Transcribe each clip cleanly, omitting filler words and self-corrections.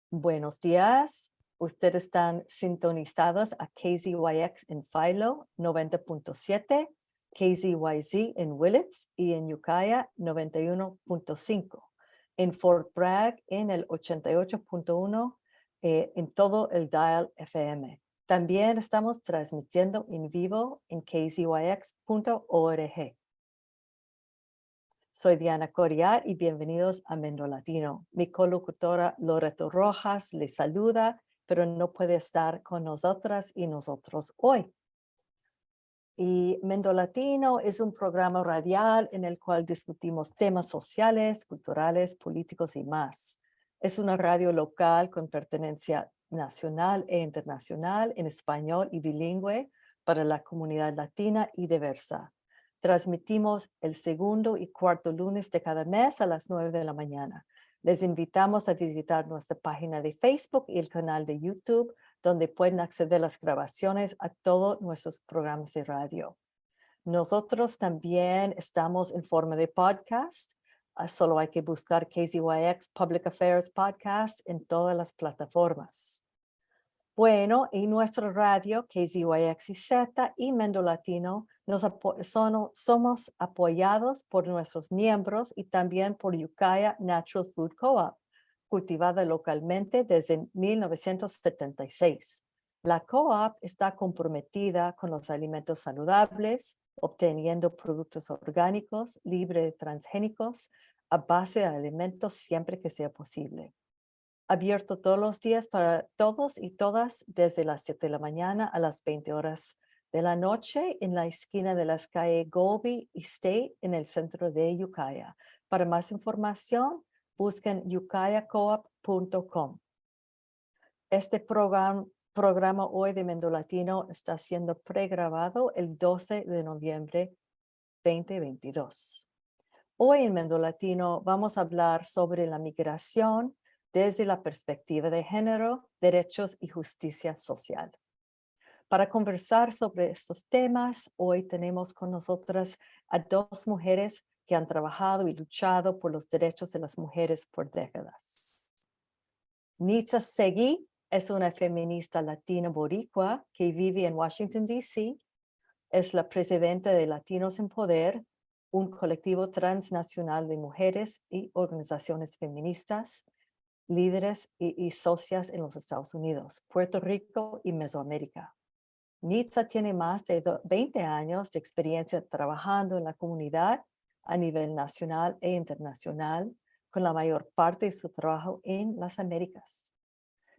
Buenos días. Ustedes están sintonizados a KZYX en Philo 90.7, KZYZ en Willits y en Ukiah 91.5, en Fort Bragg en el 88.1, en todo el dial FM. También estamos transmitiendo en vivo en kzyx.org. Soy Diana Coriat y bienvenidos a Mendo Latino. Mi colocutora Loreto Rojas les saluda, pero no puede estar con nosotras y nosotros hoy. Y Mendo Latino es un programa radial en el cual discutimos temas sociales, culturales, políticos y más. Es una radio local con pertenencia nacional e internacional en español y bilingüe para la comunidad latina y diversa. Transmitimos el segundo y cuarto lunes de cada mes a las 9 de la mañana. Les invitamos a visitar nuestra página de Facebook y el canal de YouTube, donde pueden acceder a las grabaciones a todos nuestros programas de radio. Nosotros también estamos en forma de podcast. Solo hay que buscar KZYX Public Affairs Podcast en todas las plataformas. Bueno, en nuestra radio, KZYX-Z y Mendo Latino, somos apoyados por nuestros miembros y también por Ukiah Natural Food Co-op, cultivada localmente desde 1976. La co-op está comprometida con los alimentos saludables, obteniendo productos orgánicos, libres de transgénicos, a base de alimentos siempre que sea posible. Abierto todos los días para todos y todas desde las 7 de la mañana a las 20 horas de la noche en la esquina de las calles Golby y State en el centro de Ukiah. Para más información, busquen ukiahcoop.com. Este programa hoy de Mendo Latino está siendo pregrabado el 12 de noviembre 2022. Hoy en Mendo Latino vamos a hablar sobre la migración desde la perspectiva de género, derechos y justicia social. Para conversar sobre estos temas, hoy tenemos con nosotras a dos mujeres que han trabajado y luchado por los derechos de las mujeres por décadas. Nitza Seguí es una feminista latina boricua que vive en Washington, D.C. Es la presidenta de Latinos en Poder, un colectivo transnacional de mujeres y organizaciones feministas, líderes y socias en los Estados Unidos, Puerto Rico y Mesoamérica. Nitza tiene más de 20 años de experiencia trabajando en la comunidad a nivel nacional e internacional, con la mayor parte de su trabajo en las Américas.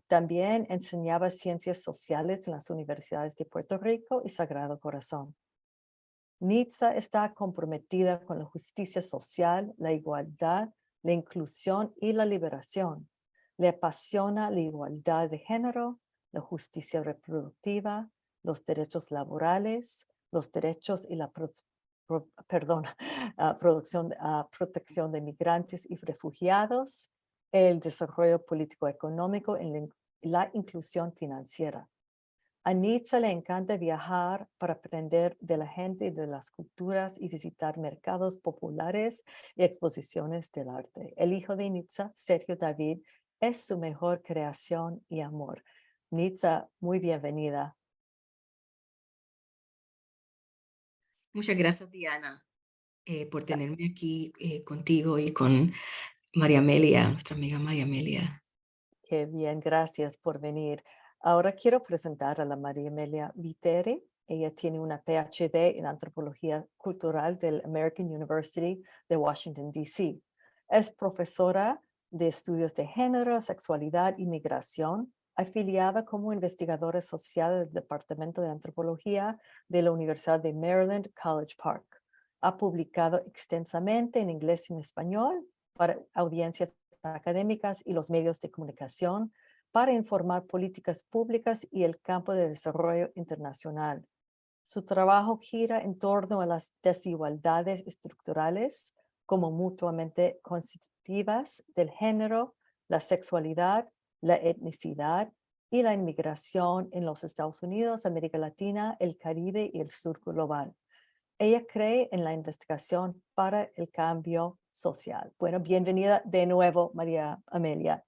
También enseñaba ciencias sociales en las universidades de Puerto Rico y Sagrado Corazón. Nitza está comprometida con la justicia social, la igualdad, la inclusión y la liberación. Le apasiona la igualdad de género, la justicia reproductiva, los derechos laborales, los derechos y la protección de migrantes y refugiados, el desarrollo político-económico y la inclusión financiera. A Nitza le encanta viajar para aprender de la gente y de las culturas y visitar mercados populares y exposiciones del arte. El hijo de Nitza, Sergio David, es su mejor creación y amor. Nitza, muy bienvenida. Muchas gracias, Diana, por tenerme aquí contigo y con María Amelia, nuestra amiga María Amelia. Qué bien, gracias por venir. Ahora quiero presentar a la María Amelia Viteri. Ella tiene una PhD en Antropología Cultural del American University de Washington, D.C. Es profesora de estudios de género, sexualidad y migración, afiliada como investigadora social del Departamento de Antropología de la Universidad de Maryland, College Park. Ha publicado extensamente en inglés y en español para audiencias académicas y los medios de comunicación para informar políticas públicas y el campo de desarrollo internacional. Su trabajo gira en torno a las desigualdades estructurales como mutuamente constitutivas del género, la sexualidad, la etnicidad y la inmigración en los Estados Unidos, América Latina, el Caribe y el sur global. Ella cree en la investigación para el cambio social. Bueno, bienvenida de nuevo, María Amelia.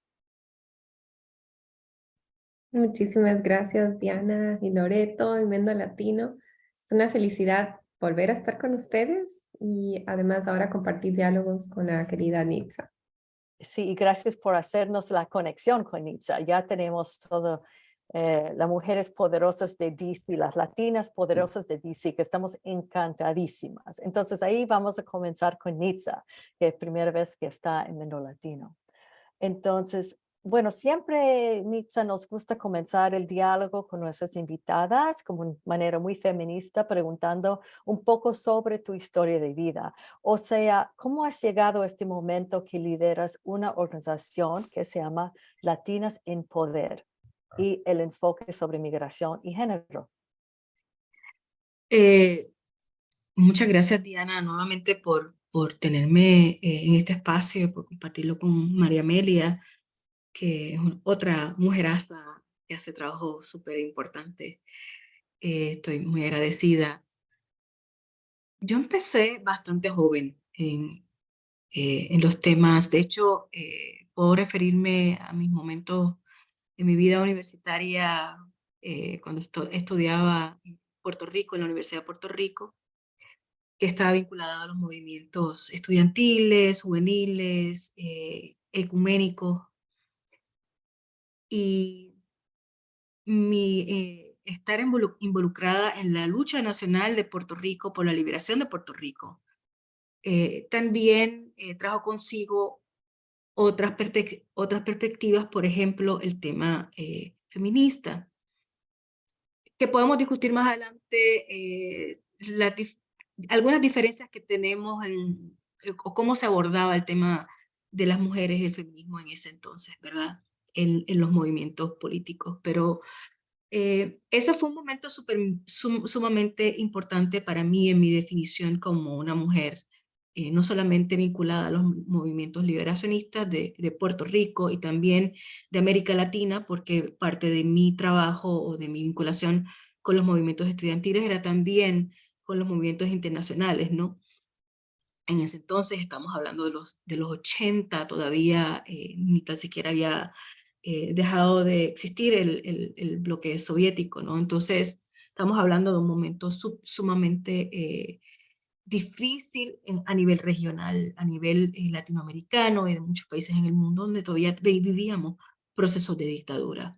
Muchísimas gracias, Diana y Loreto y Mendo Latino. Es una felicidad volver a estar con ustedes y además ahora compartir diálogos con la querida Nitza. Sí, y gracias por hacernos la conexión con Itza. Ya tenemos todo, las mujeres poderosas de DC, las latinas poderosas de DC, que estamos encantadísimas. Entonces ahí vamos a comenzar con Nitza, que es la primera vez que está en Mendo Latino. Entonces, bueno, siempre, Nitza, nos gusta comenzar el diálogo con nuestras invitadas como una manera muy feminista, preguntando un poco sobre tu historia de vida. O sea, ¿cómo has llegado a este momento que lideras una organización que se llama Latinas en Poder y el enfoque sobre migración y género? Eh, Muchas gracias, Diana, nuevamente por tenerme en este espacio y por compartirlo con María Amelia, que es otra mujeraza que hace trabajo súper importante. Estoy muy agradecida. Yo empecé bastante joven en los temas. De hecho, puedo referirme a mis momentos en mi vida universitaria cuando estudiaba en Puerto Rico, en la Universidad de Puerto Rico, que estaba vinculada a los movimientos estudiantiles, juveniles, ecuménicos. Y estar involucrada en la lucha nacional de Puerto Rico por la liberación de Puerto Rico también trajo consigo otras perspectivas, por ejemplo, el tema feminista, que podemos discutir más adelante algunas diferencias que tenemos o cómo se abordaba el tema de las mujeres y el feminismo en ese entonces, ¿verdad? En los movimientos políticos. Pero ese fue un momento sumamente importante para mí en mi definición como una mujer, no solamente vinculada a los movimientos liberacionistas de Puerto Rico y también de América Latina, porque parte de mi trabajo o de mi vinculación con los movimientos estudiantiles era también con los movimientos internacionales, ¿no? En ese entonces estamos hablando de los 80, todavía ni tan siquiera había dejado de existir el bloque soviético, ¿no? Entonces estamos hablando de un momento sumamente difícil a nivel regional, a nivel latinoamericano y de muchos países en el mundo donde todavía vivíamos procesos de dictadura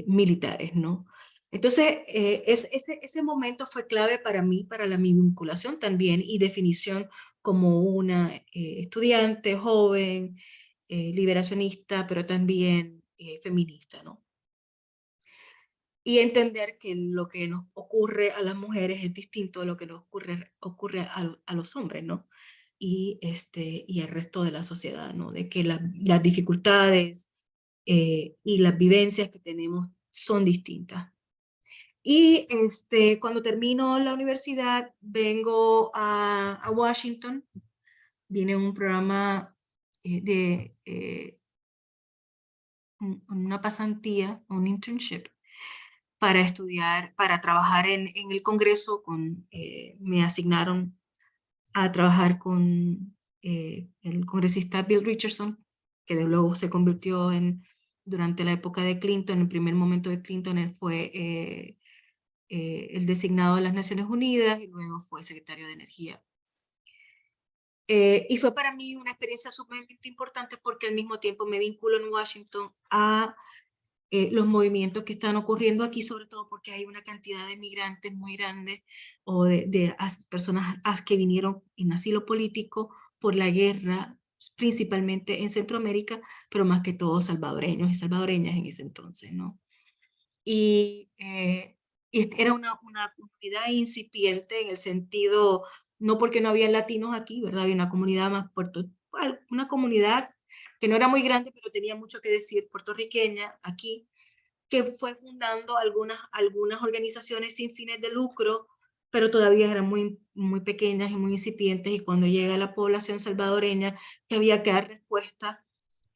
militares, ¿no? Entonces, ese momento fue clave para mí, para mi vinculación también y definición como una estudiante joven, liberacionista, pero también feminista, ¿no? Y entender que lo que nos ocurre a las mujeres es distinto de lo que nos ocurre a los hombres, ¿no? Y al resto de la sociedad, ¿no? De que las dificultades y las vivencias que tenemos son distintas. Y cuando termino la universidad, vengo a Washington, viene un programa una pasantía, un internship, para estudiar, para trabajar en el Congreso. Me asignaron a trabajar con el congresista Bill Richardson, que de luego se convirtió durante la época de Clinton, en el primer momento de Clinton, él fue el designado de las Naciones Unidas y luego fue secretario de Energía. Y fue para mí una experiencia sumamente importante porque al mismo tiempo me vinculo en Washington a los movimientos que están ocurriendo aquí, sobre todo porque hay una cantidad de migrantes muy grande o de personas que vinieron en asilo político por la guerra, principalmente en Centroamérica, pero más que todo salvadoreños y salvadoreñas en ese entonces, ¿no? Y, era una comunidad incipiente en el sentido, no porque no había latinos aquí, ¿verdad? Había una comunidad una comunidad que no era muy grande, pero tenía mucho que decir, puertorriqueña aquí, que fue fundando algunas organizaciones sin fines de lucro, pero todavía eran muy pequeñas y muy incipientes, y cuando llega la población salvadoreña, que había que dar respuesta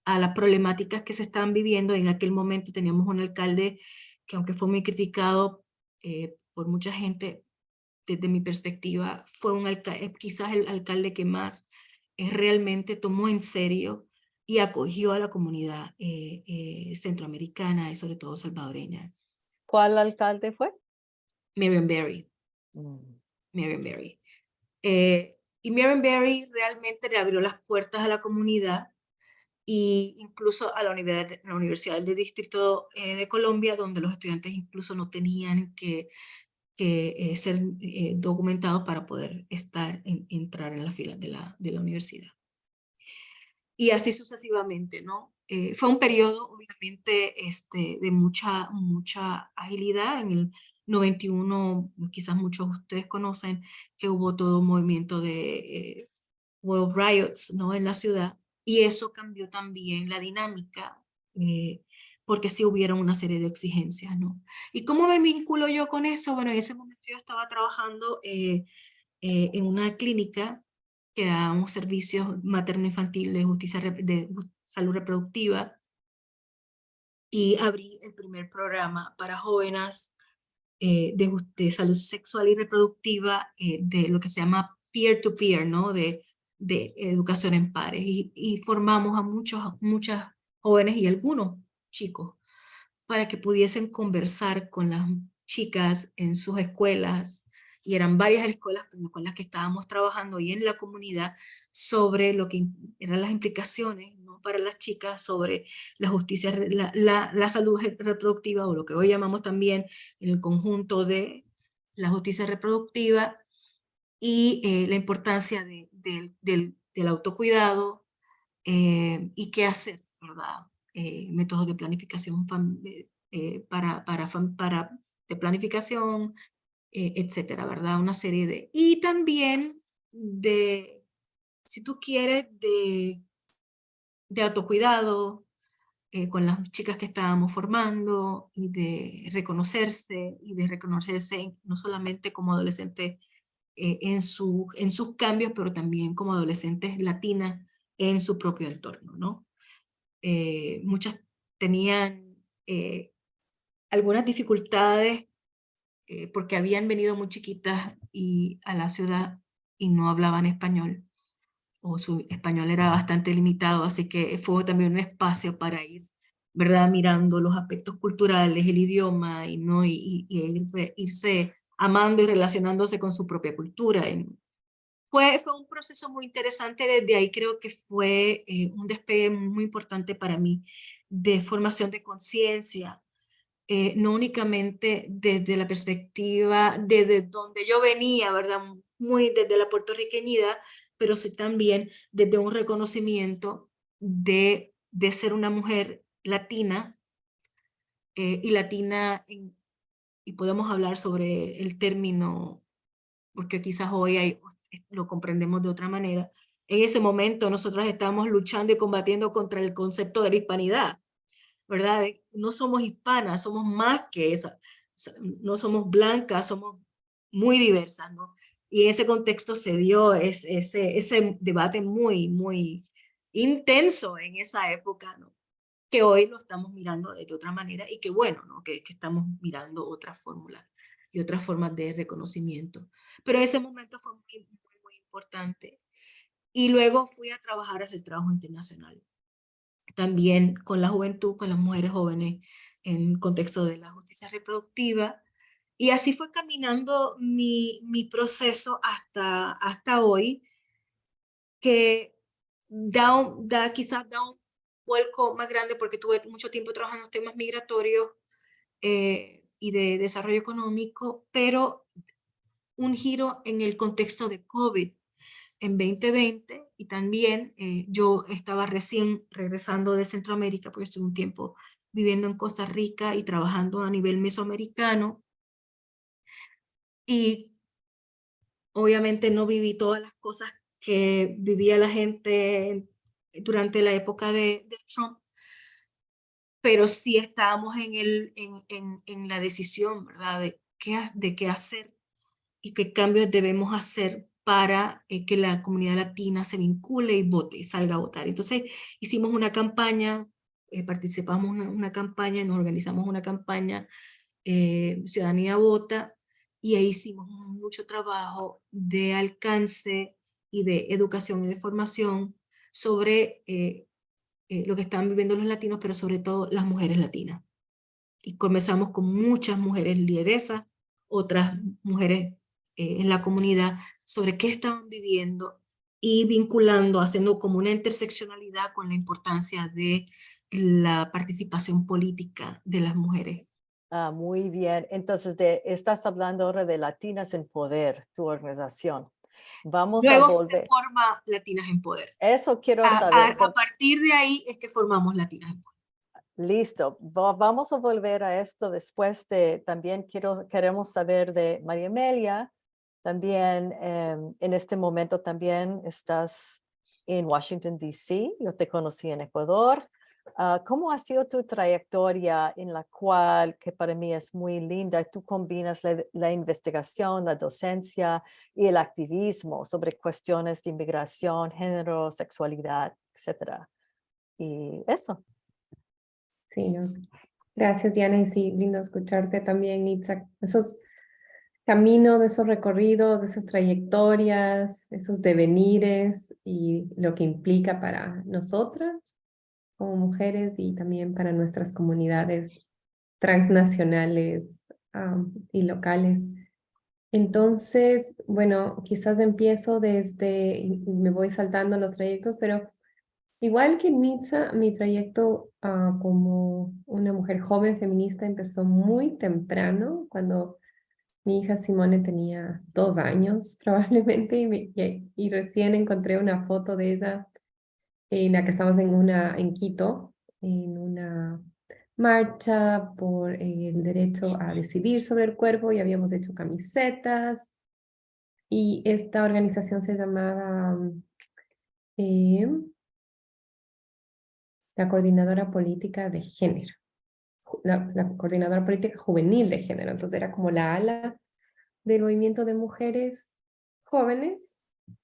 a las problemáticas que se estaban viviendo. En aquel momento teníamos un alcalde que, aunque fue muy criticado por mucha gente, desde mi perspectiva, fue quizás el alcalde que más realmente tomó en serio y acogió a la comunidad centroamericana y sobre todo salvadoreña. ¿Cuál alcalde fue? Marion Barry. Mm. Marion Barry. Y Marion Barry realmente le abrió las puertas a la comunidad e incluso a la Universidad del Distrito de Colombia, donde los estudiantes incluso no tenían que ser documentados para poder entrar en la fila de la universidad. Y así sucesivamente, ¿no? Fue un periodo, obviamente, de mucha agilidad. En el 91, quizás muchos de ustedes conocen que hubo todo un movimiento de World Riots, ¿no? En la ciudad, y eso cambió también la dinámica, porque sí hubieron una serie de exigencias, ¿no? ¿Y cómo me vinculo yo con eso? Bueno, en ese momento yo estaba trabajando en una clínica que dábamos servicios materno-infantil de salud reproductiva, y abrí el primer programa para jóvenes de salud sexual y reproductiva, de lo que se llama peer-to-peer, ¿no? De educación en pares, y formamos a muchas jóvenes y algunos chicos para que pudiesen conversar con las chicas en sus escuelas, y eran varias escuelas con las que estábamos trabajando y en la comunidad, sobre lo que eran las implicaciones, ¿no? Para las chicas sobre la justicia, la salud reproductiva, o lo que hoy llamamos también en el conjunto de la justicia reproductiva, y la importancia del autocuidado, y qué hacer, ¿verdad? Métodos de planificación de planificación, etcétera, ¿verdad? Una serie de... Y también de, si tú quieres, de autocuidado, con las chicas que estábamos formando, y de reconocerse no solamente como adolescentes en sus cambios, pero también como adolescentes latinas en su propio entorno, ¿no? Muchas tenían algunas dificultades porque habían venido muy chiquitas a la ciudad y no hablaban español, o su español era bastante limitado, así que fue también un espacio para ir, ¿verdad? Mirando los aspectos culturales, el idioma, irse amando y relacionándose con su propia cultura. Fue un proceso muy interesante. Desde ahí creo que fue un despegue muy importante para mí de formación de conciencia, no únicamente desde la perspectiva desde donde yo venía, ¿verdad? Muy desde la puertorriqueñidad, pero sí también desde un reconocimiento de ser una mujer latina, y latina, y podemos hablar sobre el término, porque quizás hoy lo comprendemos de otra manera. En ese momento nosotros estábamos luchando y combatiendo contra el concepto de la hispanidad, ¿verdad? No somos hispanas, somos más que esa. No somos blancas, somos muy diversas, ¿no? Y en ese contexto se dio ese debate muy, muy intenso en esa época, ¿no? Que hoy lo estamos mirando de otra manera, y que bueno, ¿no? Que estamos mirando otras fórmulas y otras formas de reconocimiento. Pero ese momento fue muy, muy, muy importante. Y luego fui a trabajar, a hacer trabajo internacional, también con la juventud, con las mujeres jóvenes, en contexto de la justicia reproductiva. Y así fue caminando mi proceso hasta hoy, que quizás da un vuelco más grande, porque tuve mucho tiempo trabajando en los temas migratorios y de desarrollo económico, pero un giro en el contexto de COVID en 2020, y también yo estaba recién regresando de Centroamérica, porque estuve un tiempo viviendo en Costa Rica y trabajando a nivel mesoamericano, y obviamente no viví todas las cosas que vivía la gente durante la época de Trump, pero sí estábamos en la decisión, ¿verdad? De qué hacer y qué cambios debemos hacer para que la comunidad latina se vincule y vote, y salga a votar. Entonces hicimos una campaña, participamos en una campaña, nos organizamos una campaña, Ciudadanía Vota, y ahí hicimos mucho trabajo de alcance y de educación y de formación sobre lo que están viviendo los latinos, pero sobre todo las mujeres latinas. Y comenzamos con muchas mujeres lideresas, otras mujeres en la comunidad, sobre qué estaban viviendo y vinculando, haciendo como una interseccionalidad con la importancia de la participación política de las mujeres. Ah, muy bien. Entonces, estás hablando ahora de Latinas en Poder, tu organización. Vamos a Luego se volver. forma Latinas en Poder. Eso quiero A saber. partir de ahí es que formamos Latinas en Poder. Listo. Vamos a volver a esto después de, también queremos saber de María Amelia. También en este momento también estás en Washington, D.C. Yo te conocí en Ecuador. ¿Cómo ha sido tu trayectoria en la cual, que para mí es muy linda, tú combinas la investigación, la docencia y el activismo sobre cuestiones de inmigración, género, sexualidad, etcétera? Y eso. Sí, ¿no? Gracias, Diana, y sí, lindo escucharte también, Itzhak. Esos caminos, esos recorridos, esas trayectorias, esos devenires y lo que implica para nosotras como mujeres y también para nuestras comunidades transnacionales y locales. Entonces, bueno, quizás empiezo desde, y me voy saltando los trayectos, pero igual que Nitza, mi trayecto como una mujer joven feminista empezó muy temprano, cuando mi hija Simone tenía 2 años probablemente, y recién encontré una foto de ella en la que estábamos en Quito, en una marcha por el derecho a decidir sobre el cuerpo, y habíamos hecho camisetas, y esta organización se llamaba eh, la Coordinadora Política de Género, la Coordinadora Política Juvenil de Género. Entonces era como la ala del movimiento de mujeres jóvenes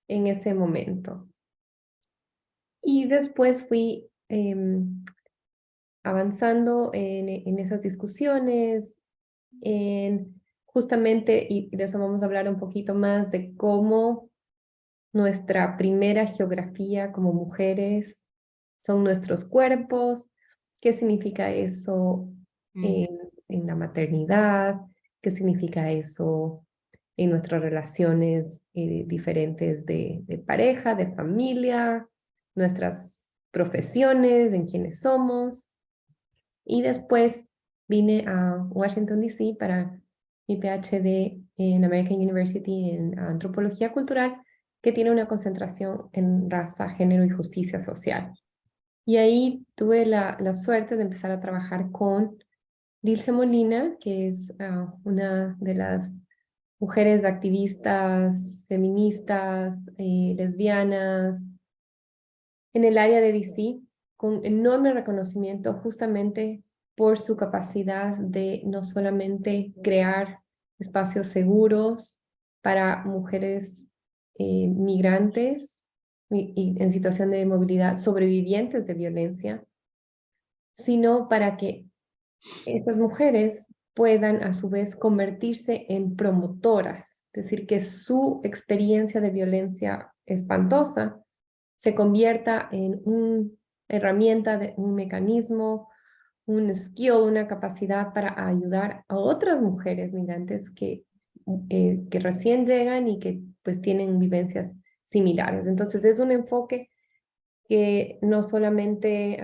en ese momento. Y después fui avanzando en esas discusiones, justamente, y de eso vamos a hablar un poquito más, de cómo nuestra primera geografía como mujeres son nuestros cuerpos, qué significa eso en la maternidad, qué significa eso en nuestras relaciones diferentes de pareja, de familia, nuestras profesiones, en quiénes somos. Y después vine a Washington, D.C. para mi PhD en American University en Antropología Cultural, que tiene una concentración en raza, género y justicia social. Y ahí tuve la suerte de empezar a trabajar con Dilce Molina, que es una de las mujeres activistas, feministas, lesbianas, en el área de DC, con enorme reconocimiento justamente por su capacidad de no solamente crear espacios seguros para mujeres migrantes y en situación de movilidad, sobrevivientes de violencia, sino para que estas mujeres puedan a su vez convertirse en promotoras, es decir, que su experiencia de violencia espantosa se convierta en una herramienta, un mecanismo, un skill, una capacidad para ayudar a otras mujeres migrantes que recién llegan y que pues tienen vivencias similares. Entonces es un enfoque que no solamente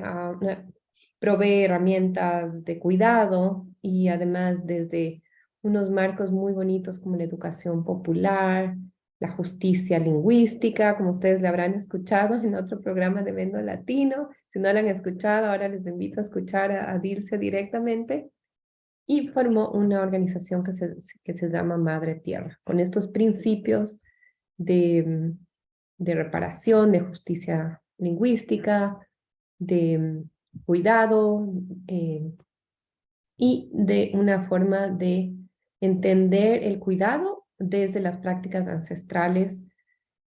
provee herramientas de cuidado, y además desde unos marcos muy bonitos como la educación popular, la justicia lingüística, como ustedes le habrán escuchado en otro programa de Vendo Latino. Si no la han escuchado, ahora les invito a escuchar a Dilce directamente. Y formó una organización que se llama Madre Tierra, con estos principios de reparación, de justicia lingüística, de cuidado y de una forma de entender el cuidado desde las prácticas ancestrales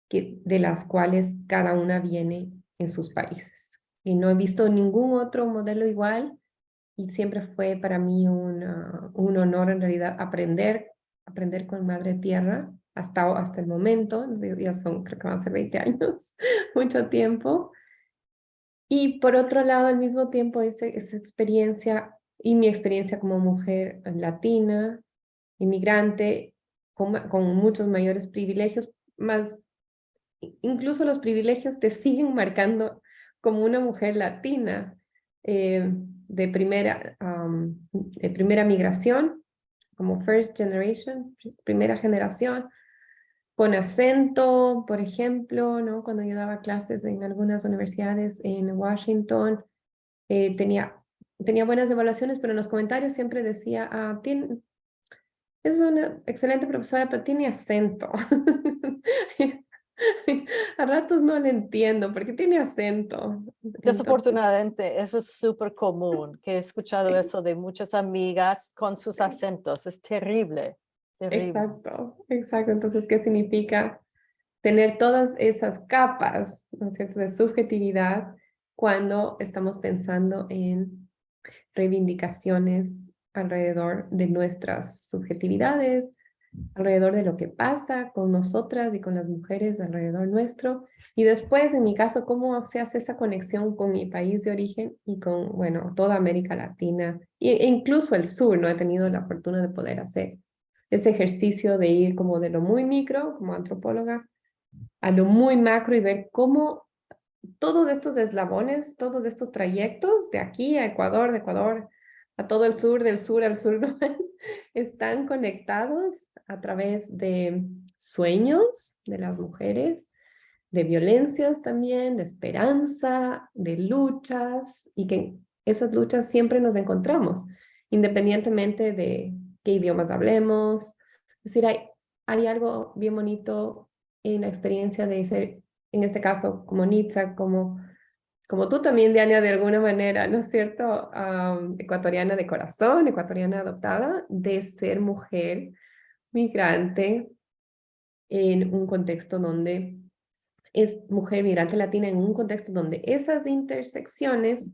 de las cuales cada una viene en sus países. Y no he visto ningún otro modelo igual, y siempre fue para mí un honor en realidad aprender con Madre Tierra hasta el momento. Ya son, creo que van a ser 20 años, mucho tiempo. Y por otro lado, al mismo tiempo, esa experiencia y mi experiencia como mujer latina, inmigrante, con muchos mayores privilegios, más incluso los privilegios te siguen marcando como una mujer latina de primera migración, como first generation, primera generación, con acento, por ejemplo, ¿no? Cuando yo daba clases en algunas universidades en Washington, tenía buenas evaluaciones, pero en los comentarios siempre decía, es una excelente profesora, pero tiene acento. A ratos no le entiendo porque tiene acento. Entonces, Desafortunadamente, eso es súper común, que he escuchado eso de muchas amigas con sus acentos. Es terrible, terrible. exacto, exacto. Entonces, ¿qué significa tener todas esas capas, ¿no es cierto?, de subjetividad cuando estamos pensando en reivindicaciones alrededor de nuestras subjetividades, alrededor de lo que pasa con nosotras y con las mujeres alrededor nuestro. Y después, en mi caso, cómo se hace esa conexión con mi país de origen y con, bueno, toda América Latina e incluso el sur, ¿no? He tenido la fortuna de poder hacer ese ejercicio de ir como de lo muy micro, como antropóloga, a lo muy macro y ver cómo todos estos eslabones, todos estos trayectos de aquí a Ecuador, de Ecuador a todo el sur, del sur al sur, ¿no? Están conectados a través de sueños de las mujeres, de violencias también, de esperanza, de luchas, y que en esas luchas siempre nos encontramos, independientemente de qué idiomas hablemos. Es decir, hay algo bien bonito en la experiencia de ser, en este caso, como Nitza, como tú también, Diana, de alguna manera, ¿no es cierto? Ecuatoriana de corazón, ecuatoriana adoptada, de ser mujer migrante en un contexto donde es mujer migrante latina, en un contexto donde esas intersecciones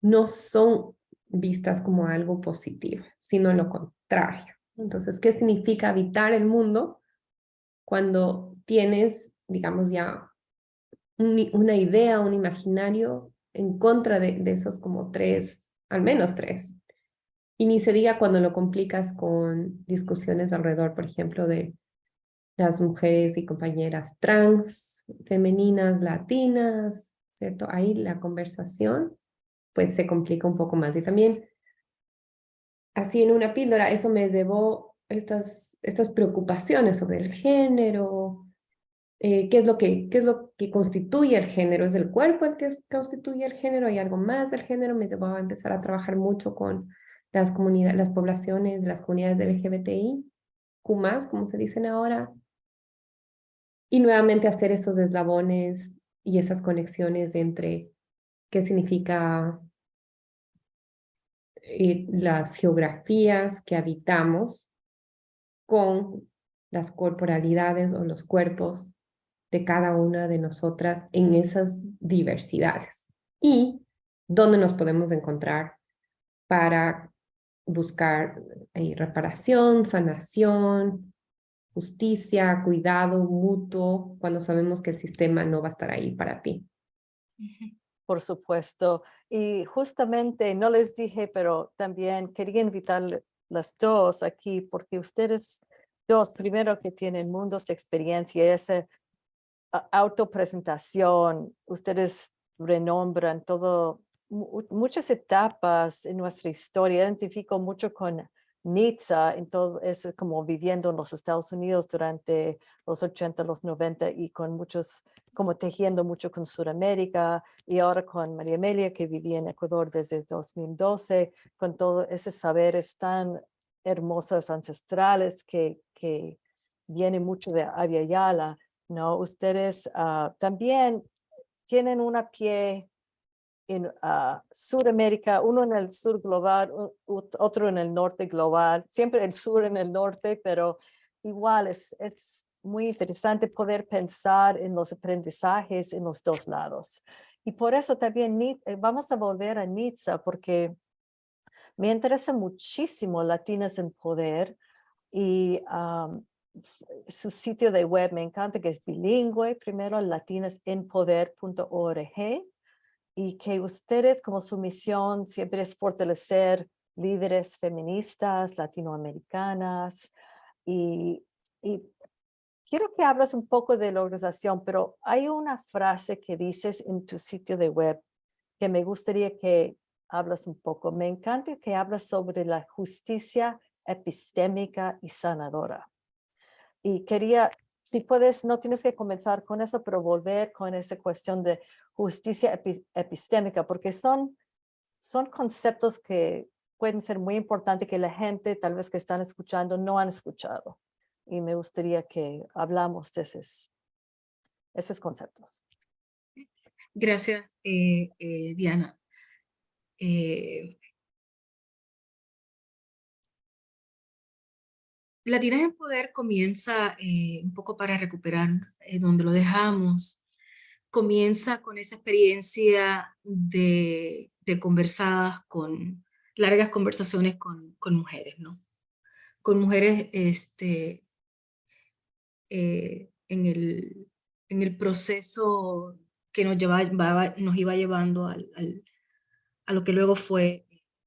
no son vistas como algo positivo, sino lo contrario. Entonces, ¿qué significa habitar el mundo cuando tienes, digamos, ya una idea, un imaginario en contra de esos como tres, al menos tres? Y ni se diga cuando lo complicas con discusiones alrededor, por ejemplo, de las mujeres y compañeras trans, femeninas, latinas, ¿cierto? Ahí la conversación pues se complica un poco más. Y también, así en una píldora, eso me llevó estas preocupaciones sobre el género, qué es lo que constituye el género, es el cuerpo el que constituye el género, hay algo más del género. Me llevó a empezar a trabajar mucho con las comunidades, las poblaciones, las comunidades LGBTI, Q+, como se dicen ahora, y nuevamente hacer esos eslabones y esas conexiones entre qué significa las geografías que habitamos con las corporalidades o los cuerpos de cada una de nosotras en esas diversidades y dónde nos podemos encontrar para buscar reparación, sanación, justicia, cuidado mutuo, cuando sabemos que el sistema no va a estar ahí para ti. Por supuesto. Y justamente no les dije, pero también quería invitar las dos aquí porque ustedes dos, primero que tienen mundos de experiencia, esa autopresentación, ustedes renombran todo, muchas etapas en nuestra historia. Identifico mucho con Nitza, en todo eso, como viviendo en los Estados Unidos durante los 80, los 90 y con muchos, como tejiendo mucho con Sudamérica y ahora con María Amelia que vivía en Ecuador desde 2012, con todo ese saberes tan hermosos ancestrales que viene mucho de Abya Yala, ¿no? Ustedes también tienen una pie en Sudamérica, uno en el sur global, otro en el norte global, siempre el sur en el norte, pero igual es muy interesante poder pensar en los aprendizajes en los dos lados. Y por eso también vamos a volver a Nitza, porque me interesa muchísimo Latinas en Poder y su sitio de web me encanta, que es bilingüe, primero latinesenpoder.org, y que ustedes como su misión siempre es fortalecer líderes feministas latinoamericanas y quiero que hables un poco de la organización, pero hay una frase que dices en tu sitio de web que me gustaría que hablas un poco. Me encanta que hablas sobre la justicia epistémica y sanadora. Y quería, si puedes, no tienes que comenzar con eso, pero volver con esa cuestión de justicia epistémica, porque son conceptos que pueden ser muy importantes que la gente tal vez que están escuchando no han escuchado. Y me gustaría que hablamos de esos conceptos. Gracias, Diana. Latinas en Poder comienza un poco para recuperar donde lo dejamos. Comienza con esa experiencia de conversadas con largas conversaciones con mujeres, ¿no? Con mujeres en el proceso que nos iba llevando a lo que luego fue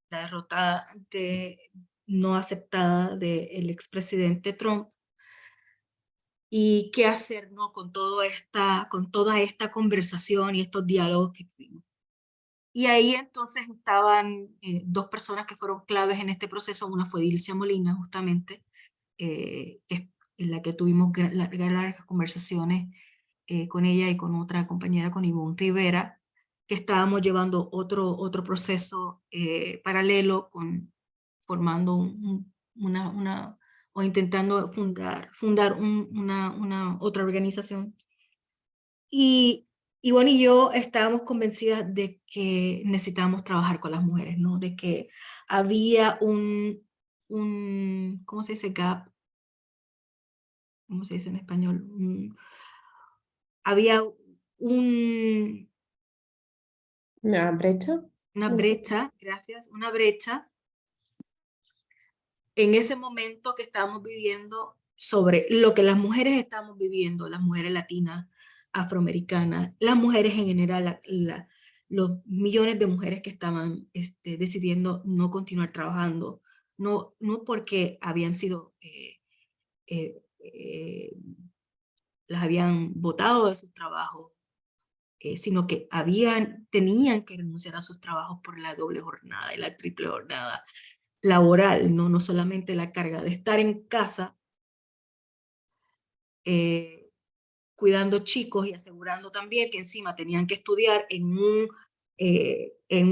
la derrota no aceptada del expresidente Trump. Y qué hacer, ¿no? con toda esta conversación y estos diálogos que tuvimos. Y ahí entonces estaban dos personas que fueron claves en este proceso. Una fue Dilcia Molina, justamente, en la que tuvimos largas conversaciones con ella y con otra compañera, con Ivonne Rivera, que estábamos llevando otro proceso paralelo, formando o intentando fundar una otra organización. Y bueno, y yo estábamos convencidas de que necesitábamos trabajar con las mujeres, ¿no? De que había ¿cómo se dice? Gap. ¿Cómo se dice en español? Había ¿Una brecha? una brecha, gracias, una brecha en ese momento que estábamos viviendo sobre lo que las mujeres estamos viviendo, las mujeres latinas, afroamericanas, las mujeres en general, los millones de mujeres que estaban decidiendo no continuar trabajando, no porque habían sido, las habían botado de sus trabajos, sino que tenían que renunciar a sus trabajos por la doble jornada y la triple jornada laboral, no solamente la carga de estar en casa cuidando chicos y asegurando también que encima tenían que estudiar en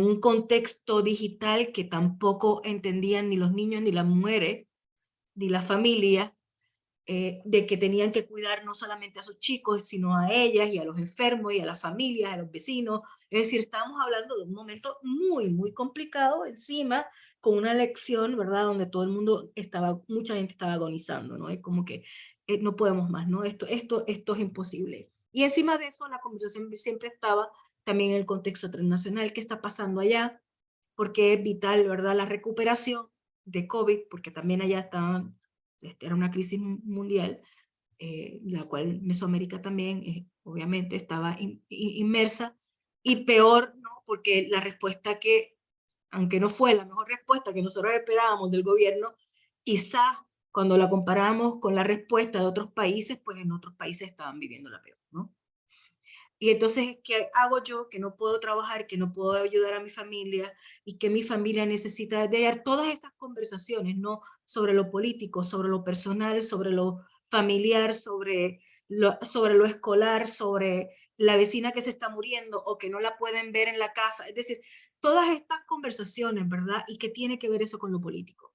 un contexto digital que tampoco entendían ni los niños, ni las mujeres, ni las familias, de que tenían que cuidar no solamente a sus chicos, sino a ellas y a los enfermos y a las familias, a los vecinos. Es decir, estábamos hablando de un momento muy, muy complicado encima, con una elección, ¿verdad? Donde todo el mundo mucha gente estaba agonizando, ¿no? Es como que no podemos más, ¿no? Esto es imposible. Y encima de eso, la conversación siempre estaba también en el contexto transnacional. ¿Qué está pasando allá? Porque es vital, ¿verdad? La recuperación de COVID, porque también allá estaban era una crisis mundial, la cual Mesoamérica también obviamente estaba inmersa, y peor, ¿no? Porque la respuesta aunque no fue la mejor respuesta que nosotros esperábamos del gobierno, quizás cuando la comparamos con la respuesta de otros países, pues en otros países estaban viviendo la peor, ¿no? Y entonces, ¿qué hago yo que no puedo trabajar, que no puedo ayudar a mi familia y que mi familia necesita de hallar todas esas conversaciones, ¿no? Sobre lo político, sobre lo personal, sobre lo familiar, sobre lo escolar, sobre la vecina que se está muriendo o que no la pueden ver en la casa? Es decir, todas estas conversaciones, ¿verdad? ¿Y qué tiene que ver eso con lo político?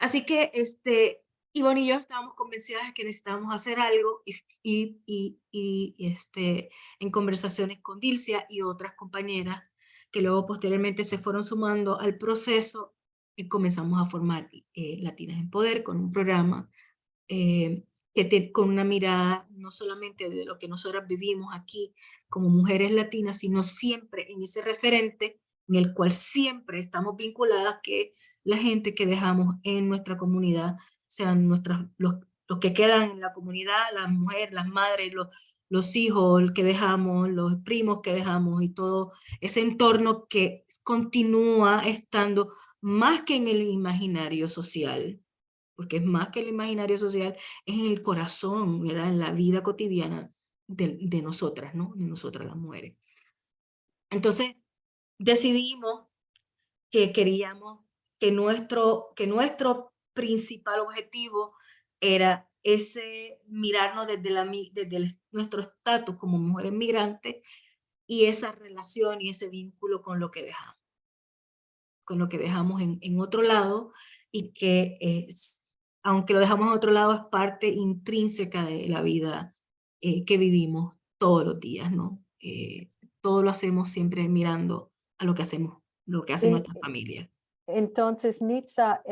Así que Ivonne y yo estábamos convencidas de que necesitábamos hacer algo en conversaciones con Dilcia y otras compañeras que luego posteriormente se fueron sumando al proceso y comenzamos a formar Latinas en Poder con un programa con una mirada no solamente de lo que nosotras vivimos aquí como mujeres latinas, sino siempre en ese referente en el cual siempre estamos vinculadas, que la gente que dejamos en nuestra comunidad sean los que quedan en la comunidad, las mujeres, las madres, los hijos que dejamos, los primos que dejamos y todo ese entorno que continúa estando más que en el imaginario social, porque es más que el imaginario social, es en el corazón, ¿verdad? En la vida cotidiana de nosotras, ¿no? De nosotras las mujeres. Entonces, decidimos que queríamos que nuestro principal objetivo era ese mirarnos desde nuestro estatus como mujeres migrantes y esa relación y ese vínculo con lo que dejamos en otro lado y que aunque lo dejamos en otro lado es parte intrínseca de la vida que vivimos todos los días, ¿no? Todo lo hacemos siempre mirando a lo que hacemos, lo que hace En- nuestra familia. Entonces, NITSA